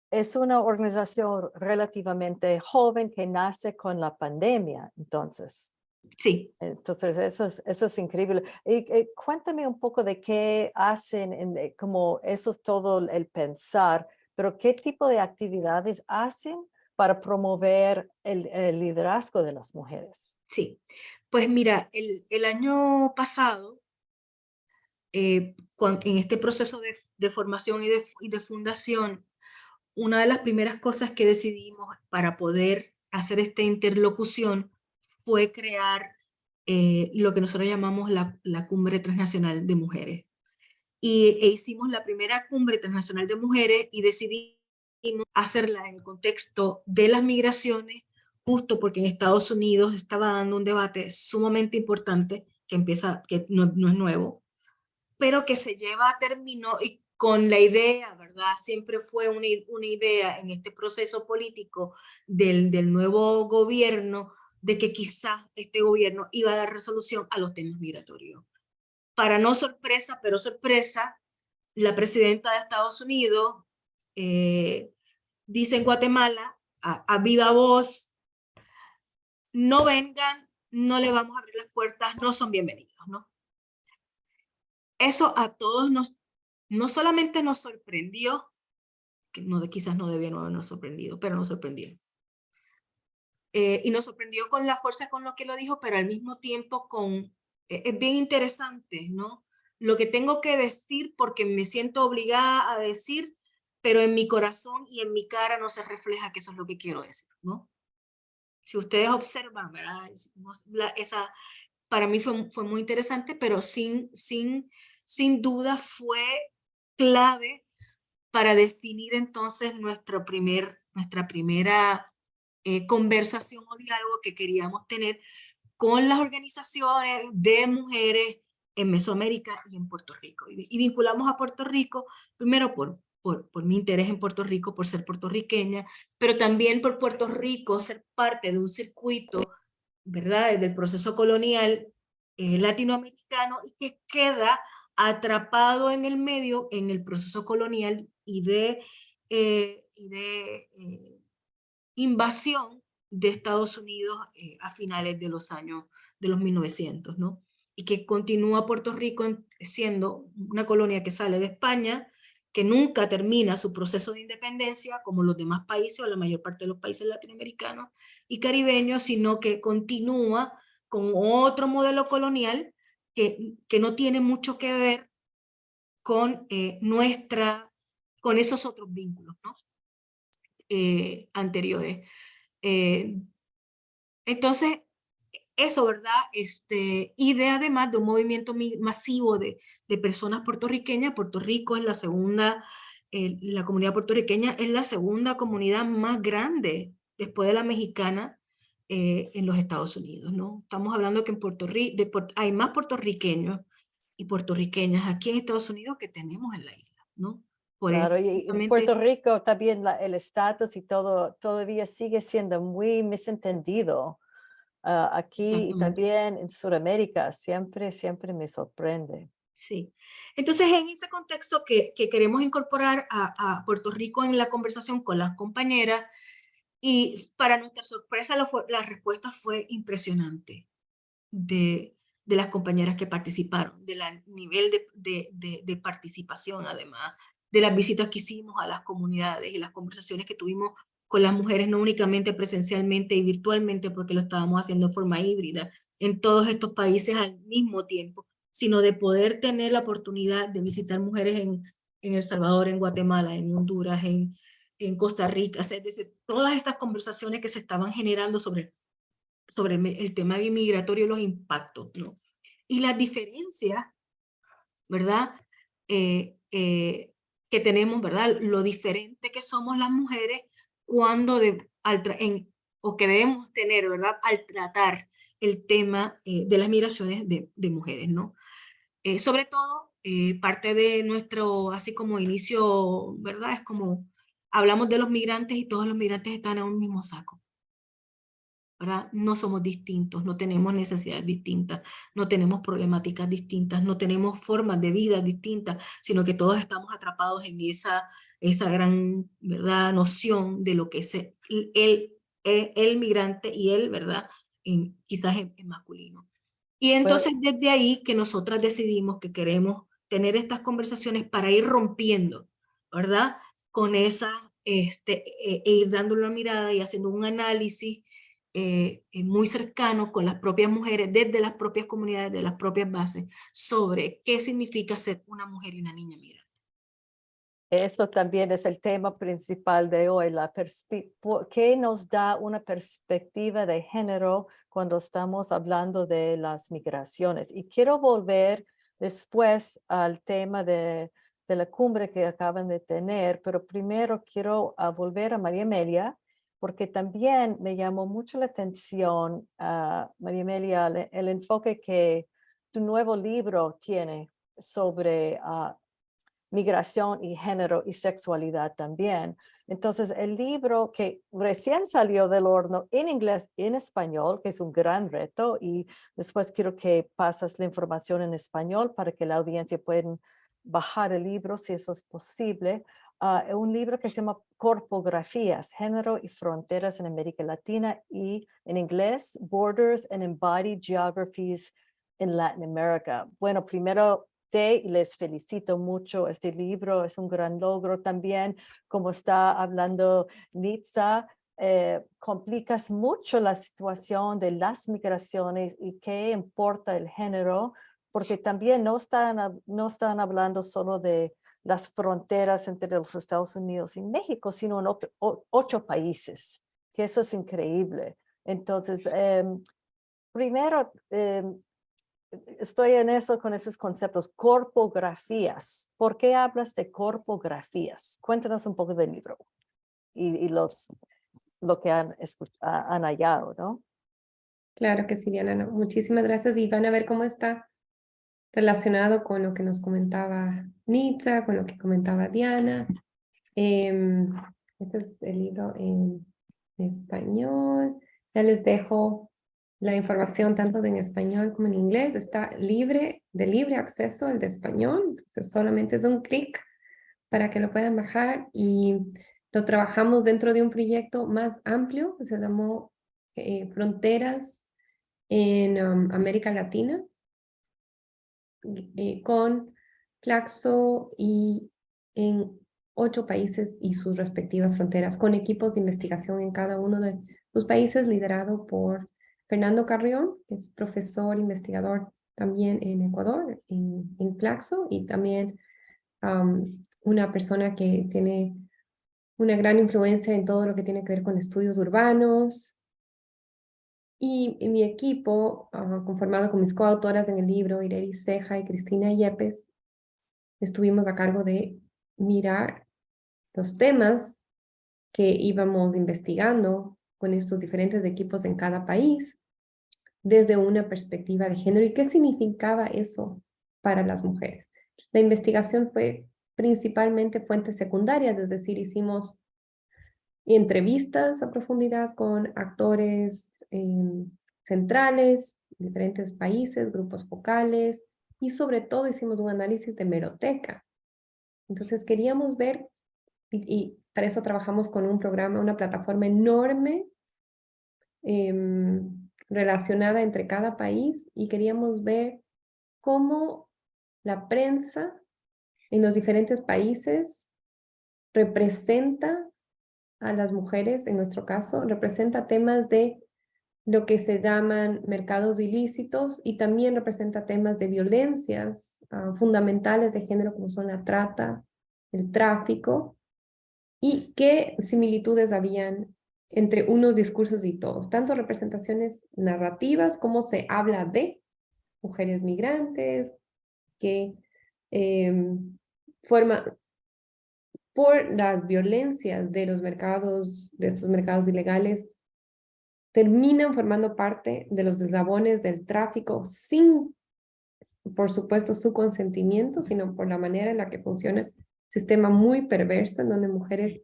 es una organización relativamente joven que nace con la pandemia, entonces. Sí, Entonces, eso es increíble. Y, cuéntame un poco de qué hacen, como eso es todo el pensar, pero qué tipo de actividades hacen para promover el liderazgo de las mujeres. sí. Pues mira, el año pasado, en este proceso de formación y de fundación, una de las primeras cosas que decidimos para poder hacer esta interlocución fue crear lo que nosotros llamamos la Cumbre Transnacional de Mujeres. E hicimos la primera Cumbre Transnacional de Mujeres y decidimos hacerla en el contexto de las migraciones, justo porque en Estados Unidos estaba dando un debate sumamente importante que no es nuevo, pero que se lleva a término y con la idea, ¿verdad? Siempre fue una idea en este proceso político del nuevo gobierno de que quizás este gobierno iba a dar resolución a los temas migratorios. Para no sorpresa, pero sorpresa, la presidenta de Estados Unidos dice en Guatemala, a viva voz, no vengan, no le vamos a abrir las puertas, no son bienvenidos, ¿no? Eso a todos no solamente nos sorprendió, que quizás no debía no habernos sorprendido, pero nos sorprendió. Y nos sorprendió con la fuerza con lo que lo dijo, pero al mismo tiempo es bien interesante, ¿no? Lo que tengo que decir porque me siento obligada a decir, pero en mi corazón y en mi cara no se refleja que eso es lo que quiero decir, ¿no? Si ustedes observan, ¿verdad? Para mí fue muy interesante, pero sin duda fue clave para definir entonces nuestra primera conversación o diálogo que queríamos tener con las organizaciones de mujeres en Mesoamérica y en Puerto Rico. Y vinculamos a Puerto Rico, primero por mi interés en Puerto Rico, por ser puertorriqueña, pero también por Puerto Rico ser parte de un circuito, ¿verdad?, del proceso colonial latinoamericano y que queda atrapado en el medio en el proceso colonial y de invasión de Estados Unidos a finales de los 1900, ¿no? Y que continúa Puerto Rico siendo una colonia que sale de España, que nunca termina su proceso de independencia, como los demás países o la mayor parte de los países latinoamericanos y caribeños, sino que continúa con otro modelo colonial que no tiene mucho que ver con, con esos otros vínculos, ¿no? Anteriores. Entonces, eso, ¿verdad? Y además de un movimiento masivo de personas puertorriqueñas, Puerto Rico es la comunidad puertorriqueña es la segunda comunidad más grande después de la mexicana en los Estados Unidos, ¿no? Estamos hablando que en Puerto Rico hay más puertorriqueños y puertorriqueñas aquí en Estados Unidos que tenemos en la isla, ¿no? Por eso, Claro, y en Puerto Rico también el estatus y todo todavía sigue siendo muy misentendido. Aquí y exactamente. también en Sudamérica, siempre me sorprende. Sí. Entonces, en ese contexto que queremos incorporar a Puerto Rico en la conversación con las compañeras, y para nuestra sorpresa, la respuesta fue impresionante de las compañeras que participaron, del nivel de participación, además, de las visitas que hicimos a las comunidades y las conversaciones que tuvimos con las mujeres, no únicamente presencialmente y virtualmente, porque lo estábamos haciendo de forma híbrida en todos estos países al mismo tiempo, sino de poder tener la oportunidad de visitar mujeres en El Salvador, en Guatemala, en Honduras, en Costa Rica, es decir, todas estas conversaciones que se estaban generando sobre el tema migratorio, los impactos, ¿no? Y las diferencias, ¿verdad? Que tenemos, ¿verdad? Lo diferente que somos las mujeres cuando o que debemos tener, ¿verdad? Al tratar el tema de las migraciones de mujeres, ¿no? Sobre todo, parte de nuestro, así como inicio, ¿verdad? Es como hablamos de los migrantes y todos los migrantes están en un mismo saco, ¿verdad? No somos distintos, no tenemos necesidades distintas, no tenemos problemáticas distintas, no tenemos formas de vida distintas, sino que todos estamos atrapados en esa gran, ¿verdad? Noción de lo que es el migrante y él, ¿verdad? Quizás en masculino. Y entonces desde ahí que nosotras decidimos que queremos tener estas conversaciones para ir rompiendo, ¿verdad? Con esa, e ir dándole una mirada y haciendo un análisis muy cercano con las propias mujeres, desde las propias comunidades, de las propias bases, sobre qué significa ser una mujer y una niña migrante. Eso también es el tema principal de hoy, que nos da una perspectiva de género cuando estamos hablando de las migraciones. Y quiero volver después al tema de la cumbre que acaban de tener, pero primero quiero volver a María Amelia, porque también me llamó mucho la atención, María Amelia, el enfoque que tu nuevo libro tiene sobre migración y género y sexualidad también. Entonces, el libro que recién salió del horno en inglés y en español, que es un gran reto, y después quiero que pases la información en español para que la audiencia pueda bajar el libro si eso es posible. Un libro que se llama Corpografías, Género y Fronteras en América Latina, y en inglés, Borders and Embodied Geographies in Latin America. Bueno, primero, les felicito mucho. Este libro es un gran logro también. Como está hablando Nitza, complicas mucho la situación de las migraciones y qué importa el género, porque también no están hablando solo de las fronteras entre los Estados Unidos y México, sino en 8 países, que eso es increíble. Entonces, primero, estoy en eso con esos conceptos, corpografías. ¿Por qué hablas de corpografías? Cuéntanos un poco del libro y lo que han hallado, ¿no? Claro que sí, Diana. No, muchísimas gracias y van a ver cómo está relacionado con lo que nos comentaba Nitza, con lo que comentaba Diana. Este es el libro en español. Ya les dejo la información tanto en español como en inglés. Está de libre acceso el de español. Entonces solamente es un clic para que lo puedan bajar y lo trabajamos dentro de un proyecto más amplio que se llamó Fronteras en América Latina, con Flaxo y en 8 países y sus respectivas fronteras, con equipos de investigación en cada uno de los países, liderado por Fernando Carrión, que es profesor investigador también en Ecuador, en Flaxo, y también una persona que tiene una gran influencia en todo lo que tiene que ver con estudios urbanos. Y en mi equipo, conformado con mis coautoras en el libro, Ireri Ceja y Cristina Yepes, estuvimos a cargo de mirar los temas que íbamos investigando con estos diferentes equipos en cada país desde una perspectiva de género y qué significaba eso para las mujeres. La investigación fue principalmente fuentes secundarias, es decir, hicimos entrevistas a profundidad con actores centrales, diferentes países, grupos focales, y sobre todo hicimos un análisis de hemeroteca. Entonces queríamos ver, y para eso trabajamos con un programa, una plataforma enorme relacionada entre cada país, y queríamos ver cómo la prensa en los diferentes países representa a las mujeres, en nuestro caso, representa temas de lo que se llaman mercados ilícitos y también representa temas de violencias fundamentales de género como son la trata, el tráfico, y qué similitudes habían entre unos discursos y todos, tanto representaciones narrativas como se habla de mujeres migrantes que forman por las violencias de los mercados, de estos mercados ilegales, terminan formando parte de los eslabones del tráfico sin, por supuesto, su consentimiento, sino por la manera en la que funciona el sistema muy perverso, en donde mujeres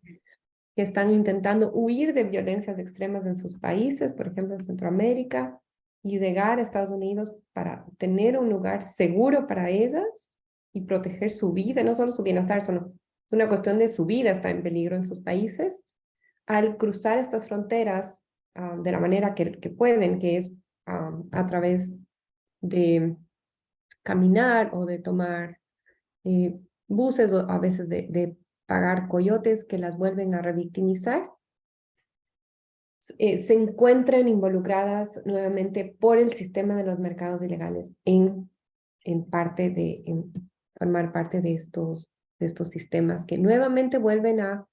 que están intentando huir de violencias extremas en sus países, por ejemplo en Centroamérica, y llegar a Estados Unidos para tener un lugar seguro para ellas y proteger su vida, no solo su bienestar, sino una cuestión de su vida está en peligro en sus países. Al cruzar estas fronteras de la manera que pueden, que es a través de caminar o de tomar buses o a veces de pagar coyotes que las vuelven a revictimizar, se encuentran involucradas nuevamente por el sistema de los mercados ilegales en formar parte de estos sistemas que nuevamente vuelven a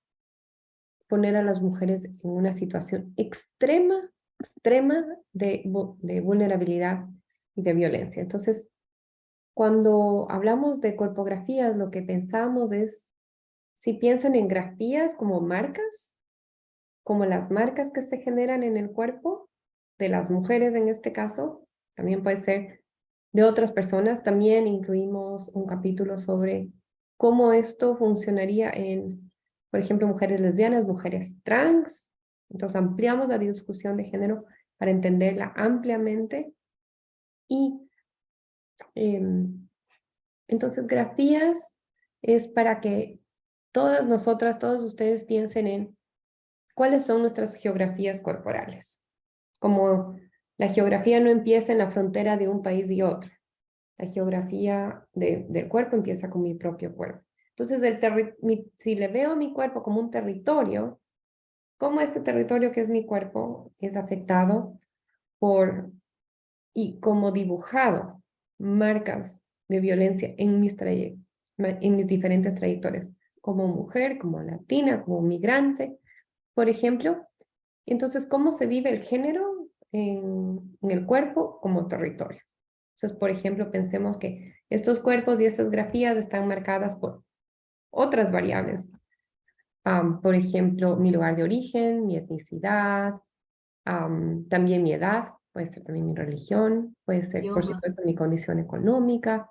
poner a las mujeres en una situación extrema de vulnerabilidad y de violencia. Entonces, cuando hablamos de cuerpografías, lo que pensamos es, si piensan en grafías como marcas, como las marcas que se generan en el cuerpo, de las mujeres en este caso, también puede ser de otras personas, también incluimos un capítulo sobre cómo esto funcionaría en, por ejemplo, mujeres lesbianas, mujeres trans. Entonces ampliamos la discusión de género para entenderla ampliamente. Y entonces grafías es para que todas nosotras, todos ustedes piensen en cuáles son nuestras geografías corporales. Como la geografía no empieza en la frontera de un país y otro. La geografía del cuerpo empieza con mi propio cuerpo. Entonces, si le veo a mi cuerpo como un territorio, ¿cómo este territorio que es mi cuerpo es afectado y como dibujado marcas de violencia en mis diferentes trayectorias, como mujer, como latina, como migrante, por ejemplo? Entonces, ¿cómo se vive el género en el cuerpo como territorio? Entonces, por ejemplo, pensemos que estos cuerpos y estas grafías están marcadas por otras variables. Por ejemplo, mi lugar de origen, mi etnicidad, también mi edad, puede ser también mi religión, puede ser, por supuesto, mi condición económica,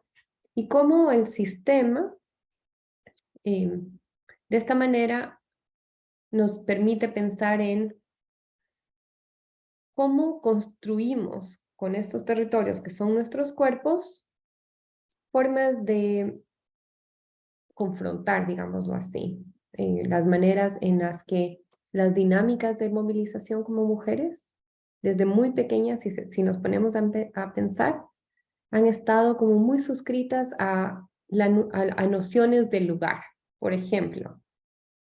y cómo el sistema, de esta manera, nos permite pensar en cómo construimos con estos territorios que son nuestros cuerpos, formas de confrontar, digámoslo así, las maneras en las que las dinámicas de movilización como mujeres, desde muy pequeñas, si nos ponemos a pensar, han estado como muy suscritas a nociones del lugar. Por ejemplo,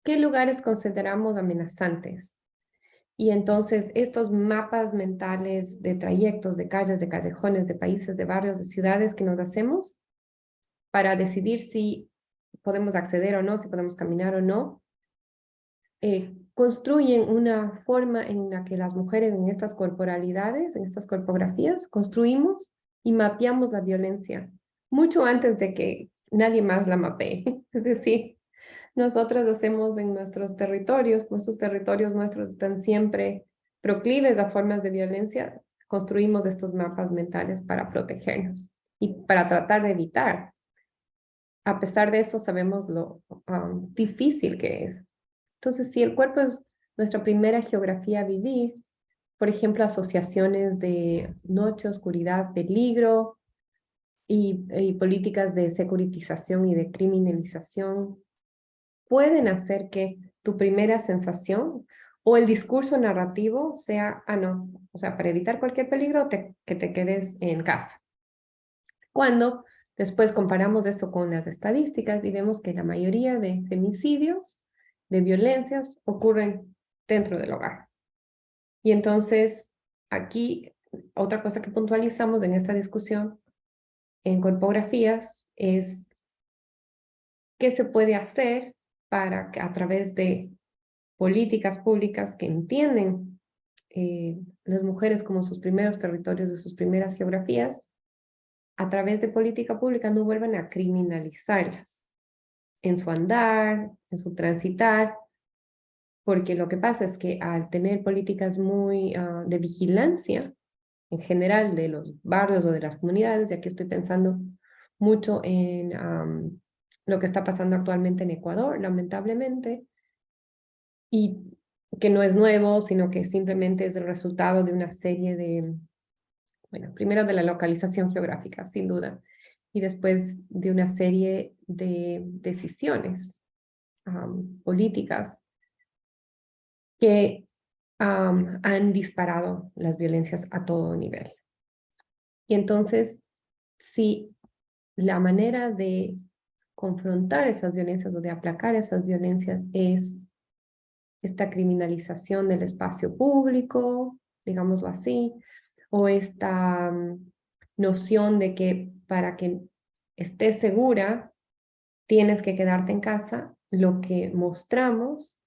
¿qué lugares consideramos amenazantes? Y entonces estos mapas mentales de trayectos, de calles, de callejones, de países, de barrios, de ciudades que nos hacemos para decidir si podemos acceder o no, si podemos caminar o no, construyen una forma en la que las mujeres en estas corporalidades, en estas corpografías, construimos y mapeamos la violencia mucho antes de que nadie más la mapee. Es decir, nosotras lo hacemos en nuestros territorios nuestros están siempre proclives a formas de violencia, construimos estos mapas mentales para protegernos y para tratar de evitar. A pesar de eso, sabemos lo difícil que es. Entonces, si el cuerpo es nuestra primera geografía a vivir, por ejemplo, asociaciones de noche, oscuridad, peligro y políticas de securitización y de criminalización pueden hacer que tu primera sensación o el discurso narrativo sea, no, o sea, para evitar cualquier peligro, que te quedes en casa. Cuando después comparamos eso con las estadísticas y vemos que la mayoría de femicidios, de violencias, ocurren dentro del hogar. Y entonces, aquí, otra cosa que puntualizamos en esta discusión en Corpografías es qué se puede hacer para que a través de políticas públicas que entienden las mujeres como sus primeros territorios, de sus primeras geografías, a través de política pública no vuelvan a criminalizarlas en su andar, en su transitar, porque lo que pasa es que al tener políticas muy de vigilancia en general de los barrios o de las comunidades, y aquí estoy pensando mucho en lo que está pasando actualmente en Ecuador, lamentablemente, y que no es nuevo, sino que simplemente es el resultado de una serie de, bueno, primero de la localización geográfica, sin duda, y después de una serie de decisiones políticas que han disparado las violencias a todo nivel. Y entonces, si la manera de confrontar esas violencias o de aplacar esas violencias es esta criminalización del espacio público, digámoslo así, o esta noción de que para que estés segura tienes que quedarte en casa, lo que mostramos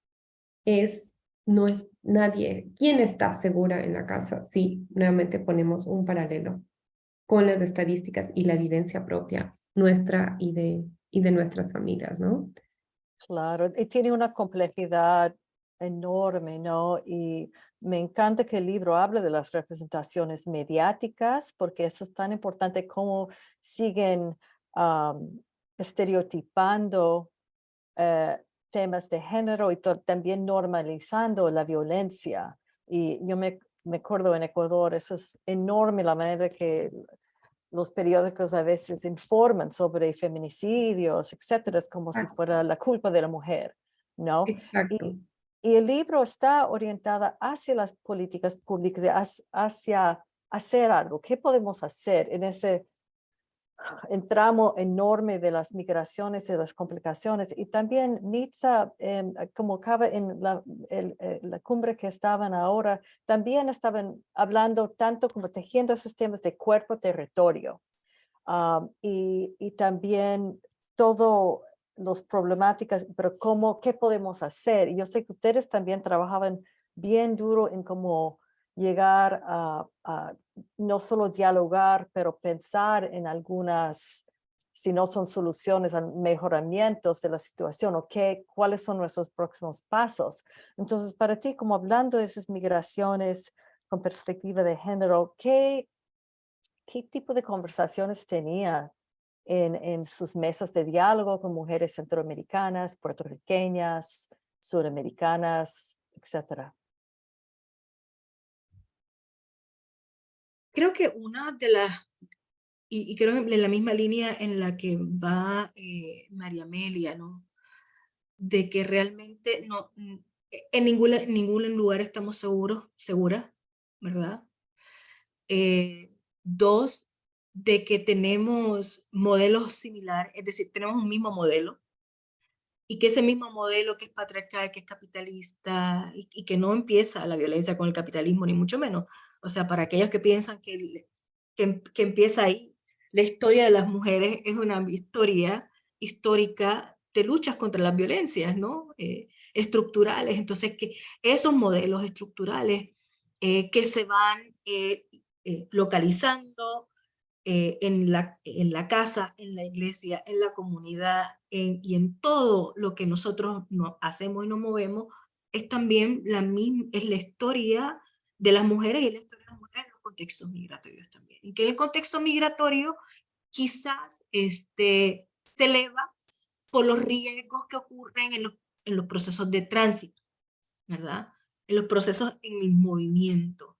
es, no es nadie, ¿quién está segura en la casa? Si nuevamente ponemos un paralelo con las estadísticas y la vivencia propia nuestra y de nuestras familias, ¿no? Claro, y tiene una complejidad enorme, ¿no? Y me encanta que el libro hable de las representaciones mediáticas, porque eso es tan importante como siguen estereotipando temas de género y también normalizando la violencia. Y yo me acuerdo en Ecuador, eso es enorme la manera que los periódicos a veces informan sobre feminicidios, etcétera, es como si fuera la culpa de la mujer, ¿no? Exacto. Y el libro está orientada hacia las políticas públicas, hacia hacer algo. ¿Qué podemos hacer en ese tramo enorme de las migraciones y las complicaciones? Y también Nitza, como cabe en la cumbre que estaban ahora, también estaban hablando tanto como tejiendo esos temas de cuerpo-territorio. Y también todo las problemáticas, pero qué podemos hacer. Y yo sé que ustedes también trabajaban bien duro en cómo llegar a no solo dialogar, pero pensar en algunas, si no son soluciones, a mejoramientos de la situación o cuáles son nuestros próximos pasos. Entonces, para ti, como hablando de esas migraciones con perspectiva de género, ¿qué tipo de conversaciones tenía en sus mesas de diálogo con mujeres centroamericanas, puertorriqueñas, suramericanas, etcétera? Creo que una de las, y creo en la misma línea en la que va María Amelia, ¿no? De que realmente no, en ningún lugar estamos seguras, ¿verdad? Dos, de que tenemos modelos similares, es decir, tenemos un mismo modelo y que ese mismo modelo que es patriarcal, que es capitalista y que no empieza la violencia con el capitalismo, ni mucho menos. O sea, para aquellos que piensan que empieza ahí, la historia de las mujeres es una historia histórica de luchas contra las violencias, ¿no? Estructurales. Entonces, que esos modelos estructurales que se van localizando en la casa, en la iglesia, en la comunidad y en todo lo que nosotros hacemos y nos movemos, es también es la historia de las mujeres y la historia de las mujeres en los contextos migratorios también. Y que en el contexto migratorio quizás se eleva por los riesgos que ocurren en los procesos de tránsito, ¿verdad? En los procesos en el movimiento.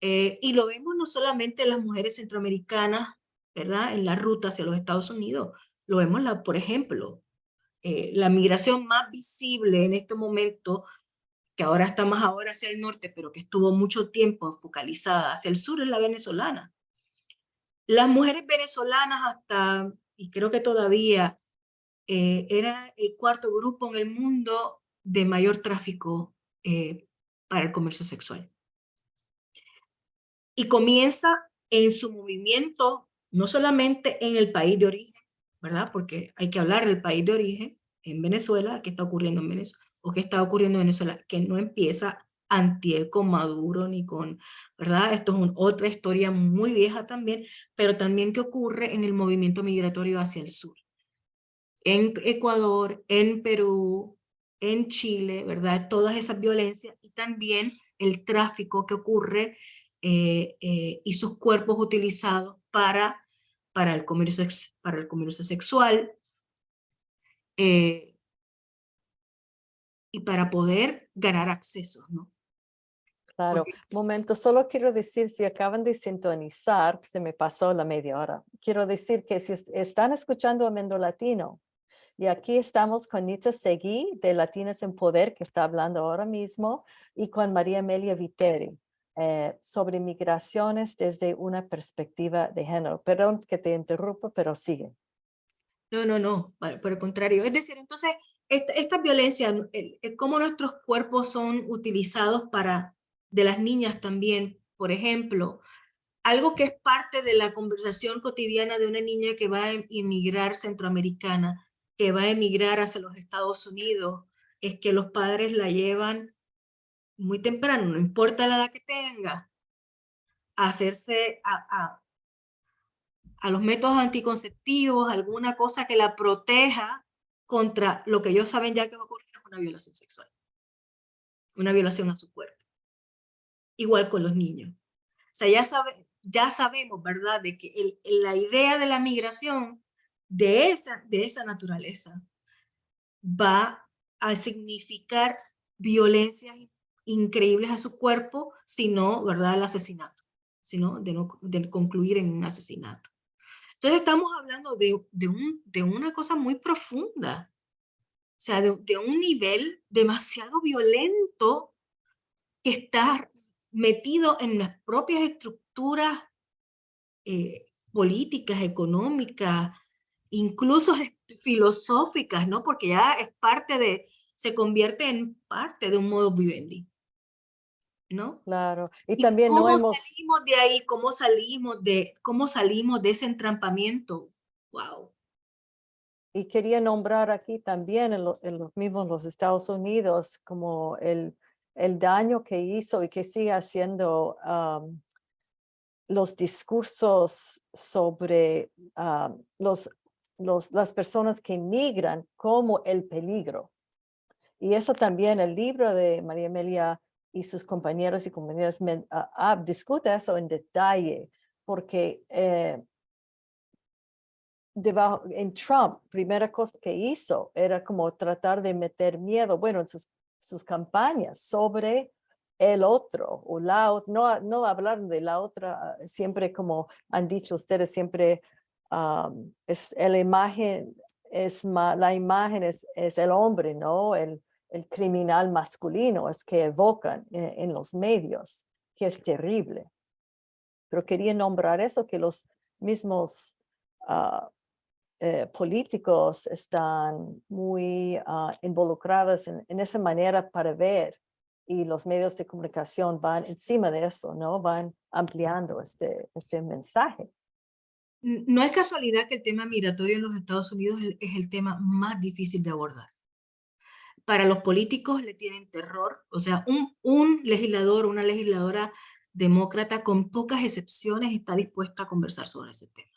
Y lo vemos no solamente en las mujeres centroamericanas, ¿verdad? En la ruta hacia los Estados Unidos. Lo vemos, por ejemplo, la migración más visible en este momento, que ahora está más ahora hacia el norte, pero que estuvo mucho tiempo focalizada hacia el sur, es la venezolana. Las mujeres venezolanas hasta, y creo que todavía, era el cuarto grupo en el mundo de mayor tráfico para el comercio sexual. Y comienza en su movimiento, no solamente en el país de origen, ¿verdad? Porque hay que hablar del país de origen, en Venezuela, qué está ocurriendo en Venezuela, o qué está ocurriendo en Venezuela, que no empieza antier con Maduro ni con, ¿verdad? Esto es otra historia muy vieja también, pero también que ocurre en el movimiento migratorio hacia el sur. En Ecuador, en Perú, en Chile, ¿verdad? Todas esas violencias y también el tráfico que ocurre y sus cuerpos utilizados para el comercio sexual y para poder ganar acceso, ¿no? Claro, momento, solo quiero decir, si acaban de sintonizar, se me pasó la media hora. Quiero decir que si están escuchando Amendo Latino, y aquí estamos con Nitza Seguí de Latinas en Poder, que está hablando ahora mismo, y con María Amelia Viteri sobre migraciones desde una perspectiva de género. Perdón que te interrumpo, pero sigue. No, por el contrario. Es decir, entonces, esta violencia, cómo nuestros cuerpos son utilizados de las niñas también, por ejemplo, algo que es parte de la conversación cotidiana de una niña que va a emigrar centroamericana, que va a emigrar hacia los Estados Unidos, es que los padres la llevan muy temprano, no importa la edad que tenga, a hacerse a los métodos anticonceptivos, alguna cosa que la proteja contra lo que ellos saben ya que va a ocurrir, es una violación sexual, una violación a su cuerpo. Igual con los niños. O sea, ya sabemos, ¿verdad?, de que la idea de la migración de esa naturaleza va a significar violencias increíbles a su cuerpo, sino, ¿verdad?, el asesinato, sino de concluir en un asesinato. Entonces estamos hablando de una cosa muy profunda, o sea, de un nivel demasiado violento que está metido en las propias estructuras políticas, económicas, incluso filosóficas, ¿no? Porque ya se convierte en parte de un modus vivendi, ¿no? Claro, y ¿Y también no cómo hemos... salimos de ahí? ¿Cómo salimos de ese entrampamiento? Wow. Y quería nombrar aquí también en los mismos los Estados Unidos como el daño que hizo y que sigue haciendo los discursos sobre las personas que migran como el peligro. Y eso también el libro de María Amelia y sus compañeros y compañeras discute eso en detalle, porque en Trump, primera cosa que hizo era como tratar de meter miedo, bueno, en sus campañas sobre el otro o no hablar de la otra, siempre como han dicho ustedes, siempre es la imagen, la imagen es el hombre, ¿no? El criminal masculino es que evocan en los medios, que es terrible. Pero quería nombrar eso, que los mismos políticos están muy involucrados en esa manera para ver, y los medios de comunicación van encima de eso, ¿no? Van ampliando este mensaje. No es casualidad que el tema migratorio en los Estados Unidos es el tema más difícil de abordar. Para los políticos le tienen terror, o sea, un legislador, una legisladora demócrata con pocas excepciones está dispuesta a conversar sobre ese tema.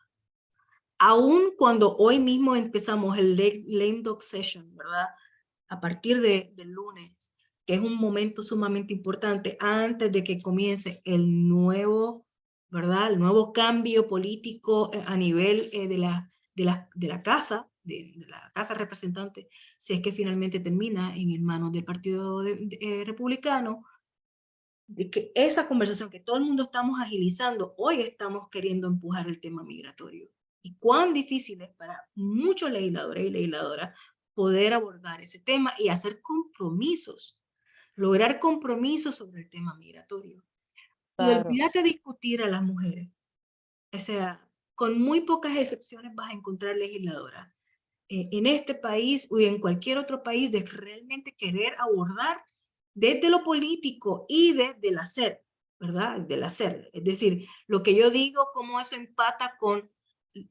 Aún cuando hoy mismo empezamos el lame dog session, ¿verdad? A partir del lunes, que es un momento sumamente importante antes de que comience el nuevo, ¿verdad? El nuevo cambio político a nivel de la casa, de la Casa Representante, si es que finalmente termina en manos del Partido Republicano, de que esa conversación que todo el mundo estamos agilizando, hoy estamos queriendo empujar el tema migratorio. Y cuán difícil es para muchos legisladores y legisladoras poder abordar ese tema y hacer compromisos, lograr compromisos sobre el tema migratorio. Y Claro. olvídate de discutir a las mujeres. O sea, con muy pocas excepciones vas a encontrar legisladoras en este país o en cualquier otro país de realmente querer abordar desde lo político y desde el hacer, ¿verdad? Del hacer. Es decir, lo que yo digo, cómo eso empata con,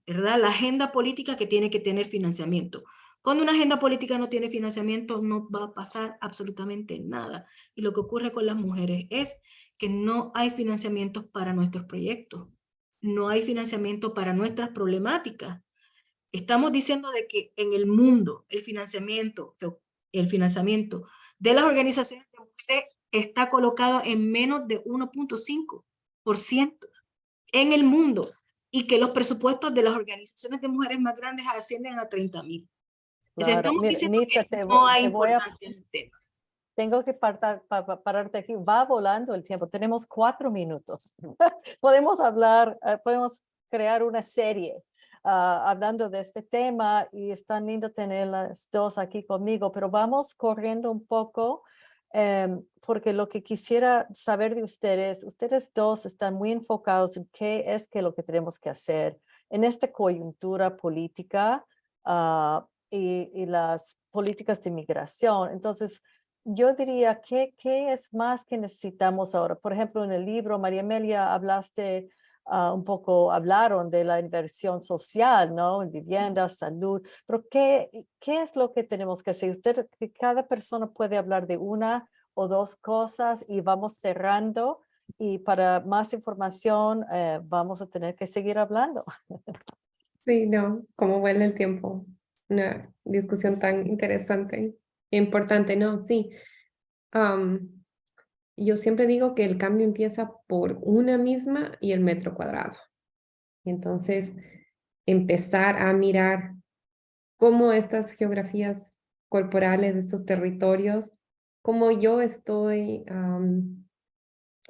¿verdad?, la agenda política que tiene que tener financiamiento. Cuando una agenda política no tiene financiamiento, no va a pasar absolutamente nada. Y lo que ocurre con las mujeres es que no hay financiamientos para nuestros proyectos, no hay financiamiento para nuestras problemáticas. Estamos diciendo de que en el mundo el financiamiento de las organizaciones de mujeres está colocado en menos de 1.5% en el mundo, y que los presupuestos de las organizaciones de mujeres más grandes ascienden a 30.000. Claro, Estamos mira, diciendo Nitza, que no hay te voy a, importancia en el tema. tengo que pararte aquí. Va volando el tiempo. Tenemos 4 minutos. Podemos hablar, podemos crear una serie hablando de este tema y es tan lindo tener las dos aquí conmigo, pero vamos corriendo un poco porque lo que quisiera saber de ustedes dos están muy enfocados en qué es que lo que tenemos que hacer en esta coyuntura política y las políticas de migración. Entonces, yo diría que qué es más que necesitamos ahora. Por ejemplo, en el libro, María Amelia, hablaste un poco, hablaron de la inversión social, ¿no? En vivienda, salud, pero ¿qué es lo que tenemos que hacer? Que cada persona puede hablar de una o dos cosas y vamos cerrando. Y para más información vamos a tener que seguir hablando. Sí, no, cómo vuela el tiempo. Una discusión tan interesante e importante, ¿no? Sí. Yo siempre digo que el cambio empieza por una misma y el metro cuadrado. Entonces, empezar a mirar cómo estas geografías corporales de estos territorios, cómo yo estoy,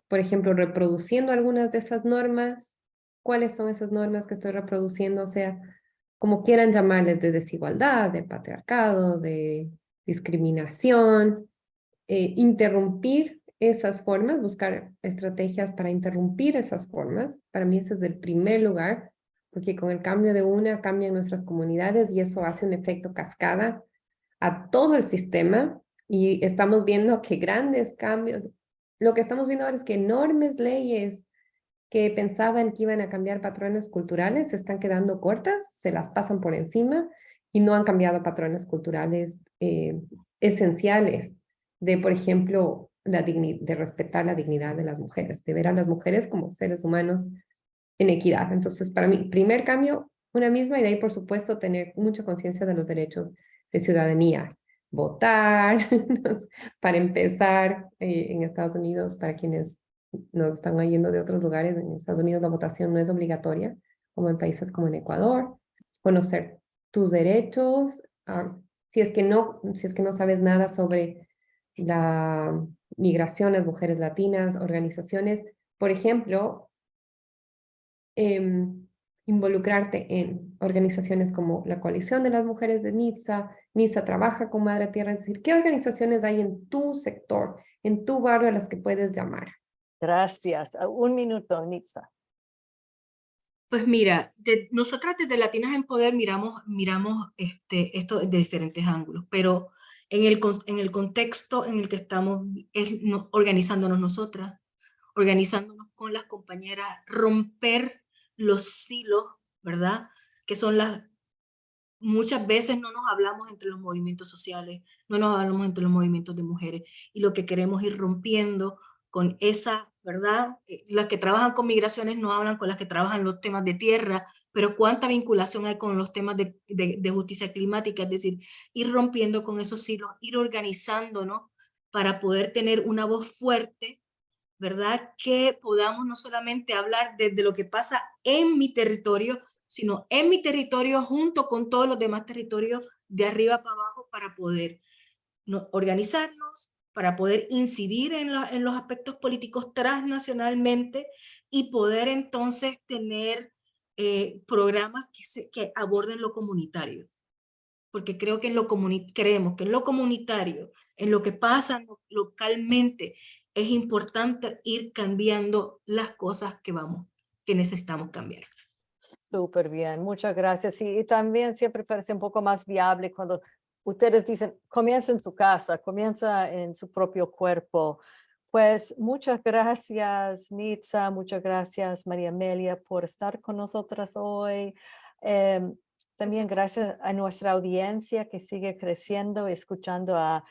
por ejemplo, reproduciendo algunas de esas normas, cuáles son esas normas que estoy reproduciendo, o sea, como quieran llamarles, de desigualdad, de patriarcado, de discriminación, interrumpir esas formas, buscar estrategias para interrumpir esas formas. Para mí ese es el primer lugar, porque con el cambio de una cambian nuestras comunidades y eso hace un efecto cascada a todo el sistema y estamos viendo que grandes cambios, lo que estamos viendo ahora es que enormes leyes que pensaban que iban a cambiar patrones culturales se están quedando cortas, se las pasan por encima y no han cambiado patrones culturales esenciales de, por ejemplo, de respetar la dignidad de las mujeres, de ver a las mujeres como seres humanos en equidad. Entonces, para mí, primer cambio, una misma, y de ahí, por supuesto, tener mucha conciencia de los derechos de ciudadanía. Votar, para empezar, en Estados Unidos, para quienes nos están oyendo de otros lugares, en Estados Unidos la votación no es obligatoria, como en países como en Ecuador. Conocer tus derechos, si es que no sabes nada sobre la migración, las mujeres latinas, organizaciones, por ejemplo, involucrarte en organizaciones como la Coalición de las Mujeres de Nitza. Nitza trabaja con Madre Tierra, es decir, ¿qué organizaciones hay en tu sector, en tu barrio a las que puedes llamar? Gracias. 1 minuto, Nitza. Pues mira, nosotras desde Latinas en Poder miramos esto de diferentes ángulos, pero en el contexto en el que estamos organizándonos nosotras, organizándonos con las compañeras, romper los silos, ¿verdad? Que son muchas veces no nos hablamos entre los movimientos sociales, no nos hablamos entre los movimientos de mujeres, y lo que queremos ir rompiendo con esa, ¿verdad? Las que trabajan con migraciones no hablan con las que trabajan los temas de tierra, pero cuánta vinculación hay con los temas de justicia climática, es decir, ir rompiendo con esos hilos, ir organizándonos para poder tener una voz fuerte, ¿verdad? Que podamos no solamente hablar desde lo que pasa en mi territorio, sino en mi territorio junto con todos los demás territorios de arriba para abajo para poder organizarnos, para poder incidir en los aspectos políticos transnacionalmente y poder entonces tener programas que aborden lo comunitario. Porque creo que creemos que en lo comunitario, en lo que pasa localmente, es importante ir cambiando las cosas que necesitamos cambiar. Súper bien, muchas gracias. Y también siempre parece un poco más viable cuando ustedes dicen, comienza en su casa, comienza en su propio cuerpo. Pues muchas gracias, Nitza, muchas gracias, María Amelia, por estar con nosotras hoy. También gracias a nuestra audiencia que sigue creciendo, escuchando a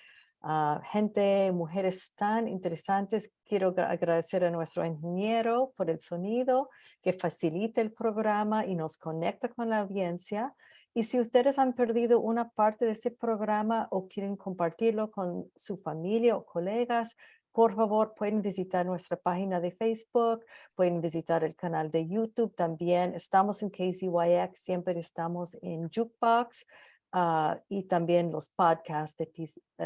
gente, mujeres tan interesantes. Quiero agradecer a nuestro ingeniero por el sonido que facilita el programa y nos conecta con la audiencia. Y si ustedes han perdido una parte de ese programa o quieren compartirlo con su familia o colegas, por favor, pueden visitar nuestra página de Facebook, pueden visitar el canal de YouTube también. Estamos en KZYX, siempre estamos en Jukebox y también los podcasts de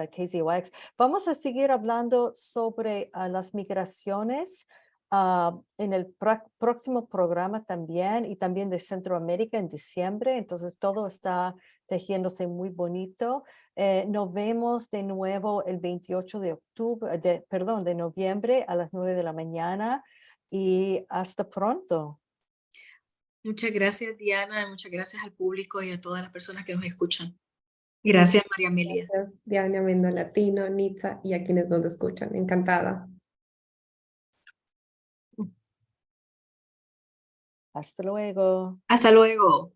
KZYX. Vamos a seguir hablando sobre las migraciones en el próximo programa también y también de Centroamérica en diciembre. Entonces todo está tejiéndose muy bonito. Nos vemos de nuevo el 28 de noviembre a las 9 de la mañana y hasta pronto. Muchas gracias, Diana, y muchas gracias al público y a todas las personas que nos escuchan. Gracias, María Amelia. Gracias, Diana Mendolatino, Nitza y a quienes nos escuchan. Encantada. Hasta luego. Hasta luego.